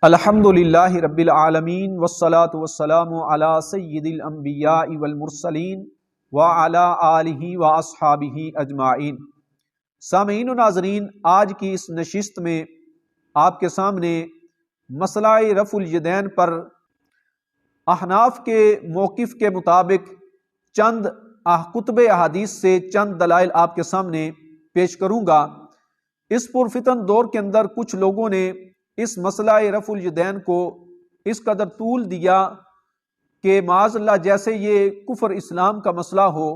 الحمدللہ رب العالمین والصلاة والسلام علی سید الانبیاء والمرسلین وعلی آلہ واصحابہ اجمعین۔ سامعین و ناظرین، آج کی اس نشست میں آپ کے سامنے مسئلہ رفع الیدین پر احناف کے موقف کے مطابق چند کتب احادیث سے چند دلائل آپ کے سامنے پیش کروں گا۔ اس پرفتن دور کے اندر کچھ لوگوں نے اس مسئلہ رفع الیدین کو اس قدر طول دیا کہ معاذ اللہ جیسے یہ کفر اسلام کا مسئلہ ہو،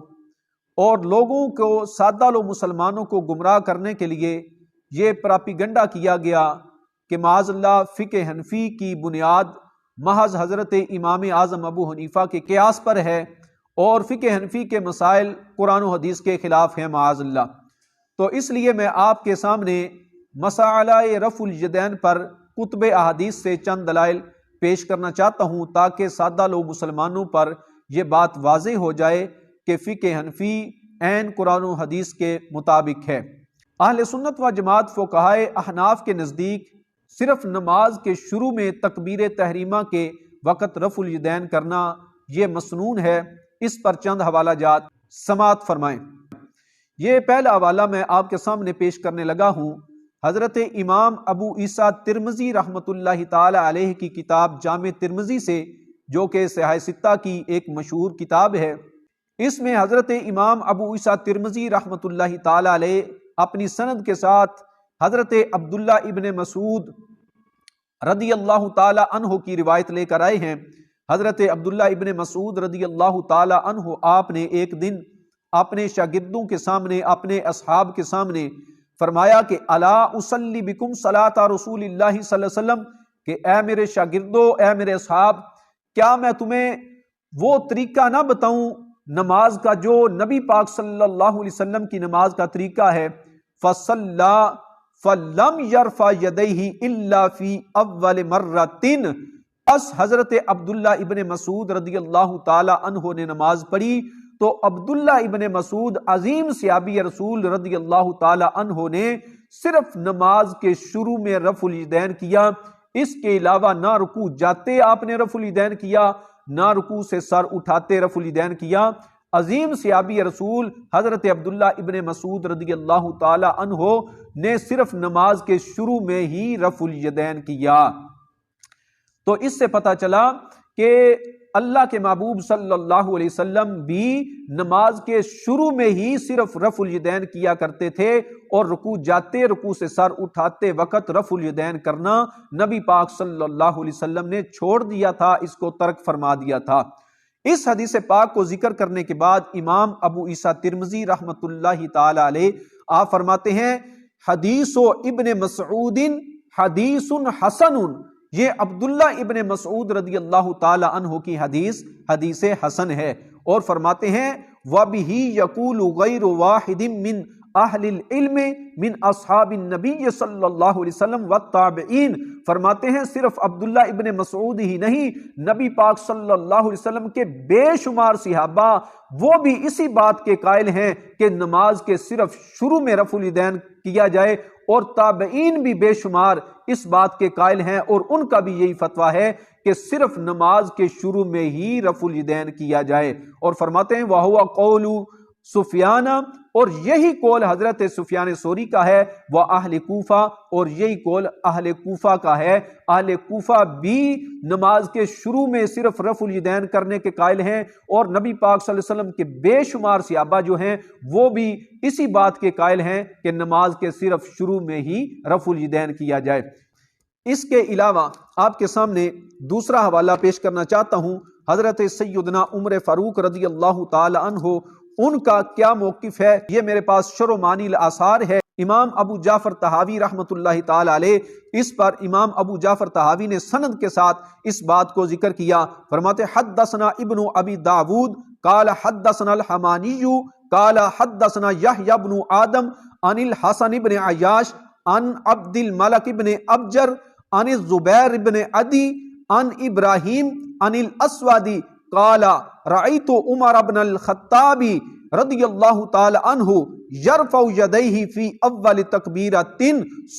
اور لوگوں کو سادہ لو مسلمانوں کو گمراہ کرنے کے لیے یہ پراپیگنڈا کیا گیا کہ معاذ اللہ فقہ حنفی کی بنیاد محض حضرت امام اعظم ابو حنیفہ کے قیاس پر ہے، اور فقہ حنفی کے مسائل قرآن و حدیث کے خلاف ہیں معاذ اللہ۔ تو اس لیے میں آپ کے سامنے مسئلہ رفع الیدین پر کتب احادیث سے چند دلائل پیش کرنا چاہتا ہوں، تاکہ سادہ لوگ مسلمانوں پر یہ بات واضح ہو جائے کہ فقہ حنفی عین قرآن و حدیث کے مطابق ہے۔ اہل سنت و جماعت فقہائے احناف کے نزدیک صرف نماز کے شروع میں تکبیر تحریمہ کے وقت رفع الیدین کرنا یہ مسنون ہے۔ اس پر چند حوالہ جات سماعت فرمائیں۔ یہ پہلا حوالہ میں آپ کے سامنے پیش کرنے لگا ہوں، حضرت امام ابو عیسیٰ ترمذی رحمۃ اللہ تعالی علیہ کی کتاب جامع ترمذی سے، جو کہ صحیح ستہ کی ایک مشہور کتاب ہے۔ اس میں حضرت امام ابو عیسیٰ ترمذی رحمۃ اللہ تعالی علیہ اپنی سند کے ساتھ حضرت عبداللہ ابن مسعود رضی اللہ تعالی عنہ کی روایت لے کر آئے ہیں۔ حضرت عبداللہ ابن مسعود رضی اللہ تعالی عنہ آپ نے ایک دن اپنے شاگردوں کے سامنے، اپنے اصحاب کے سامنے فرمایا کہ الا اصلی بکم صلاۃ رسول اللہ صلی اللہ علیہ وسلم، کہ اے میرے شاگردوں، اے میرے اصحاب، کیا میں تمہیں وہ طریقہ نہ بتاؤں نماز کا جو نبی پاک صلی اللہ علیہ وسلم کی نماز کا طریقہ ہے؟ فصلی فلم یرفع یدیہ الا فی اول مرۃ، بس حضرت عبداللہ ابن مسعود رضی اللہ تعالی عنہ نے نماز پڑھی تو عبداللہ ابن مسعود عظیم صحابی رسول رضی اللہ تعالی عنہ نے صرف نماز کے شروع میں رفع الیدین کیا، اس کے علاوہ نہ رکوع جاتے آپ نے رفع الیدین کیا، نہ رکوع سے سر اٹھاتے رفع الیدین کیا۔ عظیم صحابی رسول حضرت عبداللہ ابن مسعود رضی اللہ تعالی عنہ نے صرف نماز کے شروع میں ہی رفع الیدین کیا۔ تو اس سے پتہ چلا کہ اللہ کے محبوب صلی اللہ علیہ وسلم بھی نماز کے شروع میں ہی صرف رفع الیدین کیا کرتے تھے، اور رکوع جاتے، رکوع سے سر اٹھاتے وقت رفع الیدین کرنا نبی پاک صلی اللہ علیہ وسلم نے چھوڑ دیا تھا، اس کو ترک فرما دیا تھا۔ اس حدیث پاک کو ذکر کرنے کے بعد امام ابو عیسیٰ ترمذی رحمۃ اللہ تعالی علیہ آپ فرماتے ہیں حدیث ابن مسعود حدیث حسن، یہ عبداللہ ابن مسعود رضی اللہ تعالی عنہ کی حدیث حسن ہے، اور فرماتے ہیں وَبِهِ يَقُولُ غَيْرُ وَاحِدٍ مِّنْ أَهْلِ الْعِلْمِ مِنْ أَصْحَابِ النَّبِيِّ صلی اللہ علیہ وسلم وَالتَّابِعِينَ، فرماتے ہیں صرف عبداللہ ابن مسعود ہی نہیں، نبی پاک صلی اللہ علیہ وسلم کے بے شمار صحابہ وہ بھی اسی بات کے قائل ہیں کہ نماز کے صرف شروع میں رفع الیدین کیا جائے، اور تابعین بھی بے شمار اس بات کے قائل ہیں، اور ان کا بھی یہی فتویٰ ہے کہ صرف نماز کے شروع میں ہی رفع الیدین کیا جائے۔ اور فرماتے ہیں وَهُوَ قَوْلُ سفیان، اور یہی قول حضرت سفیان ثوری کا ہے، وہ اہل کوفہ، اور یہی قول اہل کوفہ کا ہے۔ اہل کوفہ بھی نماز کے شروع میں صرف رفع الیدین کرنے کے قائل ہیں، اور نبی پاک صلی اللہ علیہ وسلم کے بے شمار صحابہ جو ہیں وہ بھی اسی بات کے قائل ہیں کہ نماز کے صرف شروع میں ہی رفع الیدین کیا جائے۔ اس کے علاوہ آپ کے سامنے دوسرا حوالہ پیش کرنا چاہتا ہوں، حضرت سیدنا عمر فاروق رضی اللہ تعالی عنہ، ان کا کیا موقف ہے؟ یہ میرے پاس شرح معانی الآثار ہے، امام ابو جعفر طحاوی رحمۃ اللہ تعالی علیہ، اس پر امام ابو جعفر طحاوی نے سند کے ساتھ اس بات کو ذکر کیا۔ فرماتے حدثنا ابن ابی داود قال حدثنا الحمانی قال حدثنا یحیی بن آدم عن الحسن بن عیاش عن عبد الملک بن ابجر عن الزبیر بن عدی عن ابراہیم عن الاسود قال رأيت عمر بن الخطاب رضی اللہ تعالی عنہ یرفع یدیہ فی اول تکبیرۃ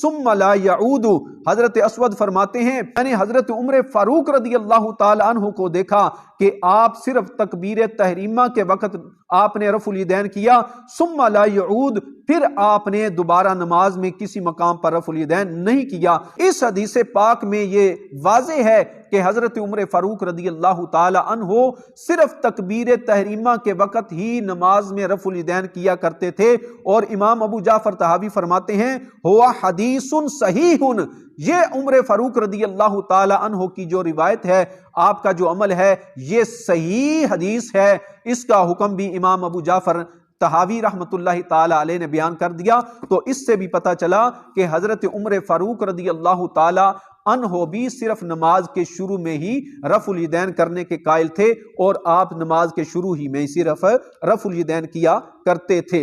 ثم لا یعود۔ حضرت اسود فرماتے ہیں میں نے حضرت عمر فاروق رضی اللہ تعالی عنہ کو دیکھا کہ آپ صرف تکبیر تحریمہ کے وقت آپ نے رفع الیدین کیا، ثم لا یعود، پھر آپ نے دوبارہ نماز میں کسی مقام پر رفع الیدین نہیں کیا۔ اس حدیث پاک میں یہ واضح ہے کہ حضرت عمر فاروق رضی اللہ تعالی عنہ صرف تکبیر تحریمہ کے وقت ہی نماز میں رفع الیدین کیا کرتے تھے، اور امام ابو جعفر طحاوی فرماتے ہیں ہوا حدیث صحیح، یہ عمر فاروق رضی اللہ تعالی عنہ کی جو روایت ہے، آپ کا جو عمل ہے، یہ صحیح حدیث ہے۔ اس کا حکم بھی امام ابو جعفر طحاوی رحمت اللہ تعالی علیہ نے بیان کر دیا۔ تو اس سے بھی پتہ چلا کہ حضرت عمر فاروق رضی اللہ تعالی عنہ بھی صرف نماز کے شروع میں ہی رفع الیدین کرنے کے قائل تھے، اور آپ نماز کے شروع ہی میں صرف رفع الیدین کیا کرتے تھے۔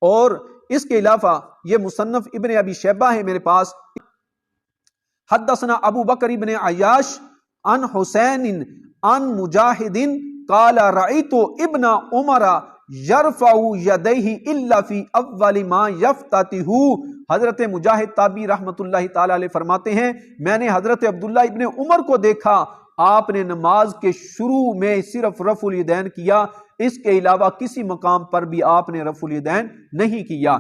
اور اس کے علاوہ یہ مصنف ابن ابی شیبہ ہے میرے پاس، حدثنا ابو بکر ابن عیاش عن حسین عن مجاہد قال رأیت ابن عمر یرفع یدیہ الا فی اول ما یفتتح۔ حضرت مجاہد تابعی رحمت اللہ تعالی علیہ فرماتے ہیں میں نے حضرت عبداللہ ابن عمر کو دیکھا، آپ نے نماز کے شروع میں صرف رفع الیدین کیا، اس کے علاوہ کسی مقام پر بھی آپ نے رفع الیدین نہیں کیا۔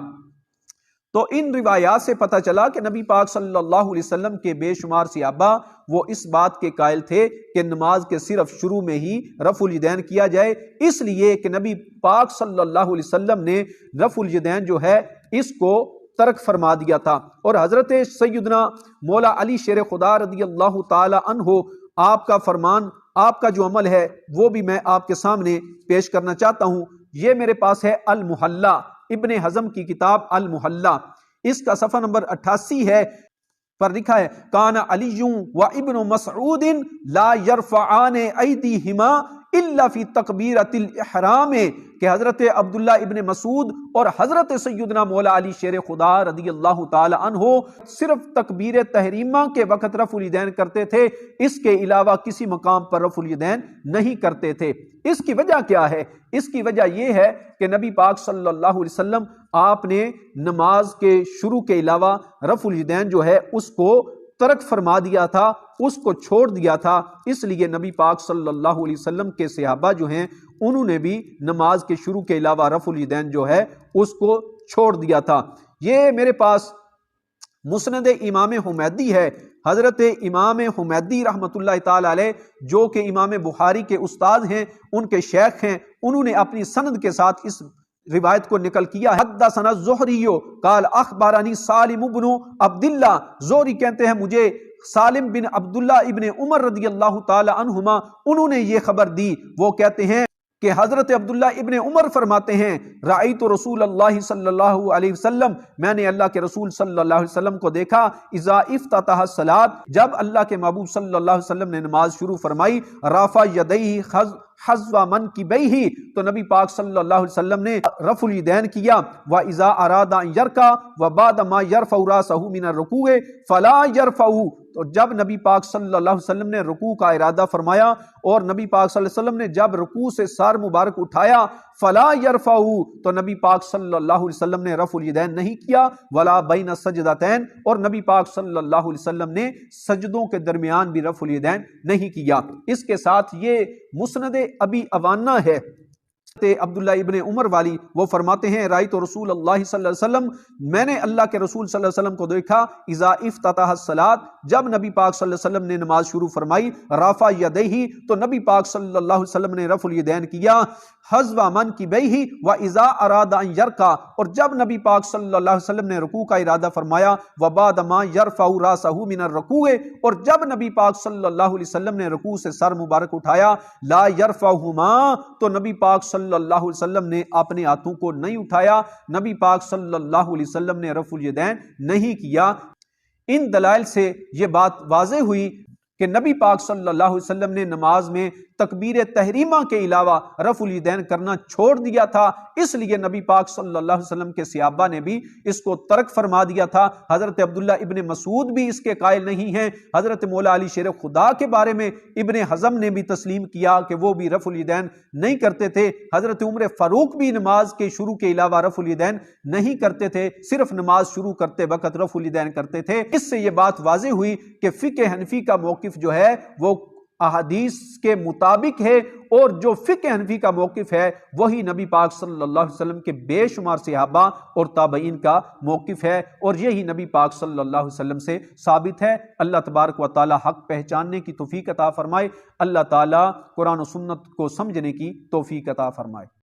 تو ان روایات سے پتہ چلا کہ نبی پاک صلی اللہ علیہ وسلم کے بے شمار صحابہ وہ اس بات کے قائل تھے کہ نماز کے صرف شروع میں ہی رفع الیدین کیا جائے، اس لیے کہ نبی پاک صلی اللہ علیہ وسلم نے رفع الیدین جو ہے اس کو ترک فرما دیا تھا۔ اور حضرت سیدنا مولا علی شیر خدا رضی اللہ تعالی عنہ آپ کا فرمان، آپ کا جو عمل ہے وہ بھی میں آپ کے سامنے پیش کرنا چاہتا ہوں۔ یہ میرے پاس ہے المحلہ، ابن حزم کی کتاب المحلہ، اس کا صفحہ نمبر 88 ہے، پر لکھا ہے کان علی و ابن مسعود لا یرفعان ایدیہما الا فی تکبیرۃ الاحرام، کہ حضرت عبداللہ ابن مسعود اور حضرت سیدنا مولا علی شیر خدا رضی اللہ تعالی عنہ صرف تکبیر تحریمہ کے وقت رفع الیدین کرتے تھے، اس کے علاوہ کسی مقام پر رفع الیدین نہیں کرتے تھے۔ اس کی وجہ کیا ہے؟ اس کی وجہ یہ ہے کہ نبی پاک صلی اللہ علیہ وسلم آپ نے نماز کے شروع کے علاوہ رفع الیدین جو ہے اس کو ترک فرما دیا تھا، اس کو چھوڑ دیا تھا، اس لیے نبی پاک صلی اللہ علیہ وسلم کے صحابہ جو ہیں انہوں نے بھی نماز کے شروع کے علاوہ رفع الیدین جو ہے اس کو چھوڑ دیا تھا۔ یہ میرے پاس مسند امام حمیدی ہے، حضرت امام حمیدی رحمت اللہ تعالی علیہ جو کہ امام بخاری کے استاد ہیں، ان کے شیخ ہیں، انہوں نے اپنی سند کے ساتھ اس روایت کو نقل کیا۔ حدثنا الزہری قال اخبرنی سالم بن عبداللہ، زہری کہتے ہیں مجھے سالم بن عبداللہ ابن عمر رضی اللہ تعالی عنہما انہوں نے یہ خبر دی، وہ کہتے ہیں کہ حضرت عبداللہ ابن عمر فرماتے ہیں رأیت رسول اللہ صلی اللہ علیہ وسلم، میں نے اللہ کے رسول صلی اللہ علیہ وسلم کو دیکھا، اذا افتتح الصلاۃ، جب اللہ کے محبوب صلی اللہ علیہ وسلم نے نماز شروع فرمائی، رافع یدیہ حذو منکبیہ، تو نبی پاک صلی اللہ علیہ وسلم نے رفع الیدین کیا، واذا اراد ان یرکع وبعد ما یرفع راسہ من الرکوع فلا یرفع، تو جب نبی پاک صلی اللہ علیہ وسلم نے رکوع کا ارادہ فرمایا اور نبی پاک صلی اللہ علیہ وسلم نے جب رکوع سے سر مبارک اٹھایا، فلا یرفع، تو نبی پاک صلی اللہ علیہ وسلم نے رفع الیدین نہیں کیا، ولا بین السجدتین، اور نبی پاک صلی اللہ علیہ وسلم نے سجدوں کے درمیان بھی رفع الیدین نہیں کیا۔ اس کے ساتھ یہ مسند ابی عوانہ ہے عبداللہ ابن عمر والی، وہ فرماتے ہیں رأیت رسول اللہ صلی اللہ علیہ وسلم، میں نے اللہ کے رسول صلی اللہ علیہ وسلم کو دیکھا، اذا افتتح الصلاۃ، جب نبی پاک صلی اللہ علیہ وسلم نے نماز شروع فرمائی، رافع یدیہ، تو نبی پاک صلی اللہ علیہ وسلم نے رفع الیدین کیا، حذو منکبیہ واذا اراد ان یرکع، اور جب نبی پاک صلی اللہ علیہ وسلم نے رکوع کا ارادہ فرمایا، وبعد ما یرفع راسہ من الرکوع، اور جب نبی پاک صلی اللہ علیہ وسلم نے رکوع سے سر مبارک اٹھایا، لا یرفعہما، تو نبی پاک صلی اللہ علیہ وسلم نے اپنے ہاتھوں کو نہیں اٹھایا، نبی پاک صلی اللہ علیہ وسلم نے رفع الیدین نہیں کیا۔ ان دلائل سے یہ بات واضح ہوئی کہ نبی پاک صلی اللہ علیہ وسلم نے نماز میں تکبیر تحریمہ کے علاوہ رفع الیدین کرنا چھوڑ دیا تھا، اس لیے نبی پاک صلی اللہ علیہ وسلم کے صحابہ نے بھی اس کو ترک فرما دیا تھا۔ حضرت عبداللہ ابن مسعود بھی اس کے قائل نہیں ہیں۔ حضرت مولا علی شیر خدا کے بارے میں ابن حزم نے بھی تسلیم کیا کہ وہ بھی رفع الیدین نہیں کرتے تھے۔ حضرت عمر فاروق بھی نماز کے شروع کے علاوہ رفع الیدین نہیں کرتے تھے، صرف نماز شروع کرتے وقت رفع الیدین کرتے تھے۔ اس سے یہ بات واضح ہوئی کہ فقہ حنفی کا موقف جو ہے وہ احادیث کے مطابق ہے، اور جو فقہ حنفی کا موقف ہے وہی نبی پاک صلی اللہ علیہ وسلم کے بے شمار صحابہ اور تابعین کا موقف ہے، اور یہی نبی پاک صلی اللہ علیہ وسلم سے ثابت ہے۔ اللہ تبارک و تعالی حق پہچاننے کی توفیق عطا فرمائے، اللہ تعالی قرآن و سنت کو سمجھنے کی توفیق عطا فرمائے۔